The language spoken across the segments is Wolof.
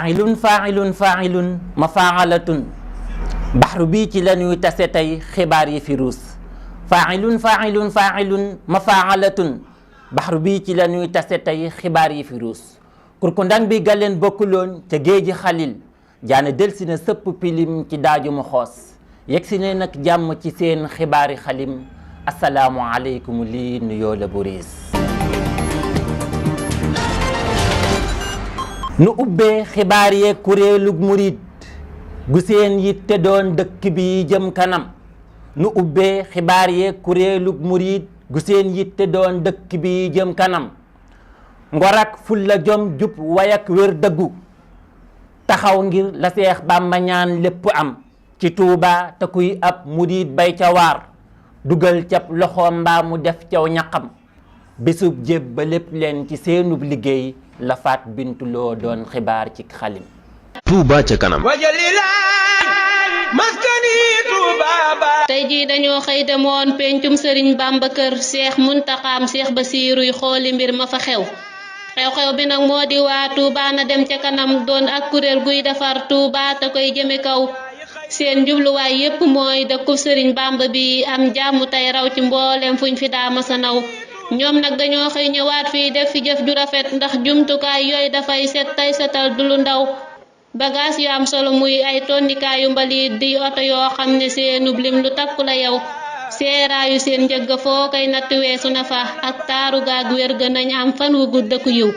faa'ilun mafaalatun baxru bii ci la ñuy tase tey xibaar yi fi ruus faa'ilun mafaalatun baxru bii ci la ñuy tase tey xibaar yi fi ruus kurkundang bi galeen bokkuloon ca géeji xalil jaane delsi na sëpp pilim ci daaju mu xoos yegsi ne nag jàmm ci seen xibaari xalim asalaamu aleykum lii nuyoo la bu riis nu ubbee xibaar yeeg kuréelug murid gu seen yitte doon dëkk bi jëm kanam nu ubbee xibaar yeeg kuréelug murid gu seen yitte doon dëkk bi jëm kanam ngorak fulla jom jub wayak wér dëggu taxaw ngir la Seex Bàmba ñaan lépp am ci Tuuba te kuy ab murid bay ca waar dugal cap loxoom mbaa mu def caw ñaqam bésub jéb ba lépp leen ci seenub liggéey la faat bintuloo doon xibaar ci xalim Touba ca kanam tey jii dañoo xëy demoon pencum sëriñ Bamba kër Seex Muntaxaam Seex Basiiruy xooli mbir ma fa xew-xew bi nag moo di waa Touba na dem ca kanam doon ak kuréel guy defar Touba te koy jëme kaw seen jubluwaay yépp mooy dëkkub sëriñ Bamba bi am jàmm tey raw ci mboolem fuñ fi daa masa naw ñoom nag dañoo xëy ñëwaat fii def fi jëf ju rafet ndax jumtukaay yooyu dafay set tey setal du lu ndaw bagage yu am solo muy ay tondikaayu mbalit di oto yoo xam ne seenub lim lu takku la yow seeraayu seen njëgg foo koy natt weesu na fa ak taaru gaag wér ga nañ am fan wu gudd ku yiw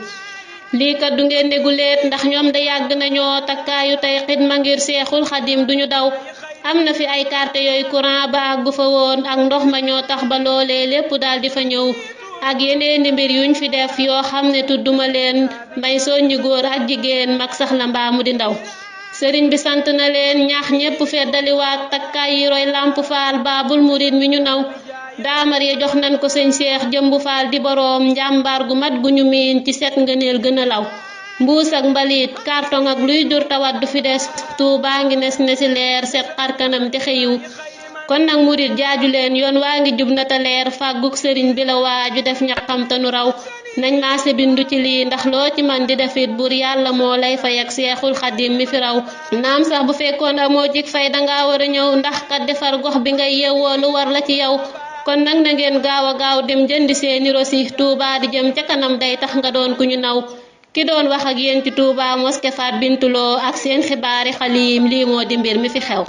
lii kat du ngeen déggu leet ndax ñoom da yàgg nañoo takkaayu tey xidma ngir Seexul Xadim duñu daw am na fi ay carte yooyu courant ba àggu fa woon ak ndox ma ñoo tax ba loolee lépp daal di fa ñëw ak yeneeni mbir yuñ fi def yoo xam ne tudduma leen mbay soññi góor ak jigéen mag sax la mbaamu di ndaw sëriñ bi sant na leen ñaax ñépp feddaliwaat takkaay yi roy lamp faal baabul murid mi ñu naw daamar ya jox nañ ko sëñ Seex jëmbu faal di boroom njàmbaar gu mat gu ñu miin ci set ngëneel gën a law mbuus ak mbalit carton ak luy jur tawat du fi des Tuubaa ngi nes ne ci leer set xar kanam te xëyiw kon nag murid jaaju leen yoon waa ngi jub na te leer fàgguk sëriñ bi la waaju def ñaqam te nu raw nañ maase bindu ci lii ndax loo ci man di defit buur yàlla moo lay fay ak Seexul Xadim mi fi raw naam sax bu fekkoon amoo jik fay dangaa war a ñëw ndax kat defar gox bi ngay yewwoo lu war la ci yow kon nag na ngeen gaaw dem jëndi seeni rosi Touba di jëm ca kanam day tax nga doon ku ñu naw ki doon wax ak yéen ci Touba moské faat bintuloo ak seen xibaari xalim lii moo di mbir mi fi xew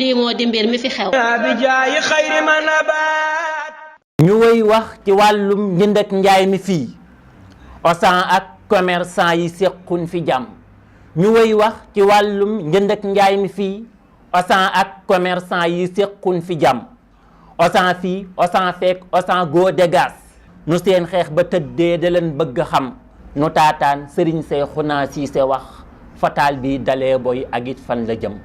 ñu woy wax ci wàllum njënd ak njaay mi fii Auchan ak commerçant yi séqun fi jàmm ñu woy wax ci wàllum njënd ak njaay mi fii Auchan ak commerçant yi séqun fi jàmm Auchan fii Auchan fekk Auchan go dégas nu seen xeex ba tëddee da leen bëgg xam nu taataan sëriñ Seexuna Siise wax fataal bi dalee boy ak it fan la jëm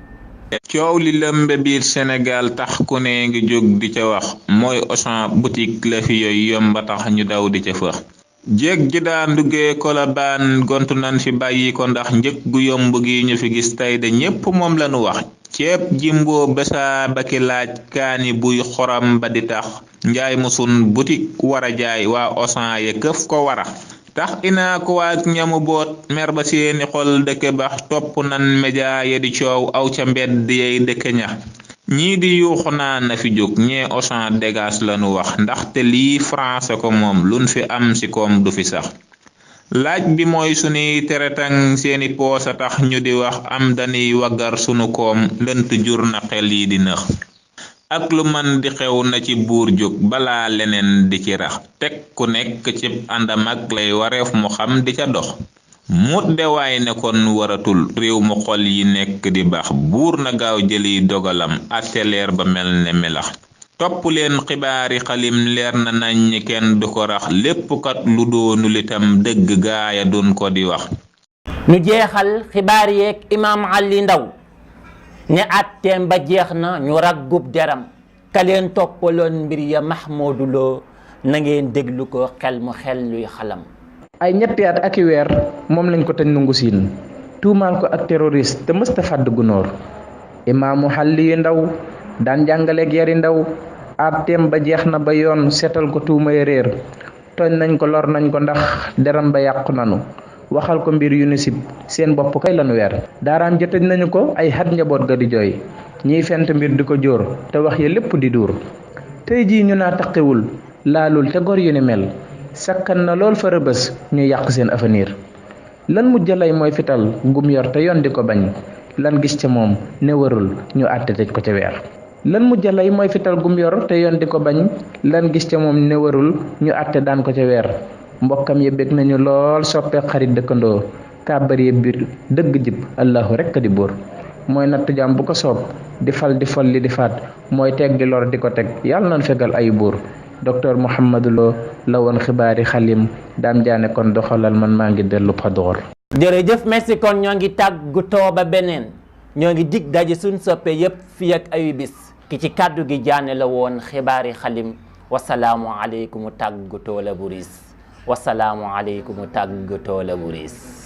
coow li lëmbe biir Sénégal tax ku ne ngi jóg di ca wax mooy Auchan boutique la fi yooyu yomba tax ñu daw di ca fëx jéeg ji daan duggee Kolobaan gontu nan fi bàyyi ko ndax njëg gu yomb gi ñu fi gis tey de ñépp moom lañu wax ceeb jimbo besa baki laaj kaani buy xoram ba di tax njaay musun boutique wara jaay waa Auchan ye këf ko wara tax ina ko waak ñamu boot mer ba seeni xol dëkke bax topp nan média ye di coow aw ca mbedd yey dëkke ñax ñii di yuuxu naa na fi jóg ñee Auchan dégage lañu wax ndaxte lii français ko moom luñ fi am ci koom du fi sax laaj bi mooy sunuy teretang seeni poos a tax ñu di wax am dañuy waggar sunu koom lënt jur na xel yi di nëx ak lu man di xew na ci buur jóg balaa leneen di ci rax teg ku nekk cib àndam ak lay wareef mu xam di ca dox mut de waay ne kon waratul réew mu xol yi nekk di baax buur na gaaw jëli dogalam atte leer ba mel ne melax topp leen xibaari xalim leer na nañ ñi kenn du ko rax lépp kat lu doonul itam dëgg gaaya doon ko di wax ñu jeexal xibaar yeeg imaam Ali Ndaw ne atteem ba jeex na ñu raggub deram ka leen toppaloon mbir ya Mahmoudou Lo na ngeen déglu ko xel mu xel luy xalam ay ñetti at ak i weer moom lañ ko tëj nungu siin tuumaal ko ak terroriste te mësta fàdd gunóor imaamu Alliyou Ndaw daan jàngaleeg yari ndaw atteem ba jeex na ba yoon seetal ko tuumay réer tooñ nañ ko lor nañ ko ndax deram ba yàqu nanu waxal ko mbir yu nu sib seen bopp kay lanu weer daaraam ja tëj nañu ko ay xat njaboot ga di jooy ñiy fent mbir di ko jóor te wax ya lépp di duur tey jii ñu naa taqiwul laalul te gor yu ni mel sakkan na lool fa rëbës ñu yàq seen avenir lan mujj lay mooy fital gum yor te yoon di ko bañ lan gis ca moom ne warul ñu àtte tëj ko ca weer lan mujj lay mooy fital gum yor te yoon di ko bañ lan gis ca moom ne warul ñu àtte daan ko ca weer mbokkam ya bég nañu lool soppe xarit dëkkandoo kàbbar ya biir dëgg jib allahu rekk di buur mooy natt jaam bu ko soob di fal di folli di faat mooy teg di lor di ko teg yàlla nan fegal ay buur docteur Mouhamadou Lo la woon xibaari xalim daam jaane kon doxalal man maa ngi dellu Padoor. jërëjëf merci kon ñoo ngi tàggatoo ba beneen ñoo ngi dig daje suñ soppe yépp fii ak ayu bis ki ci kàddu gi jaane la woon xibaari xalim wasalaamu aleykum tàggatoo la bu riis wasalaamu aleykum tàggatoo la bu riis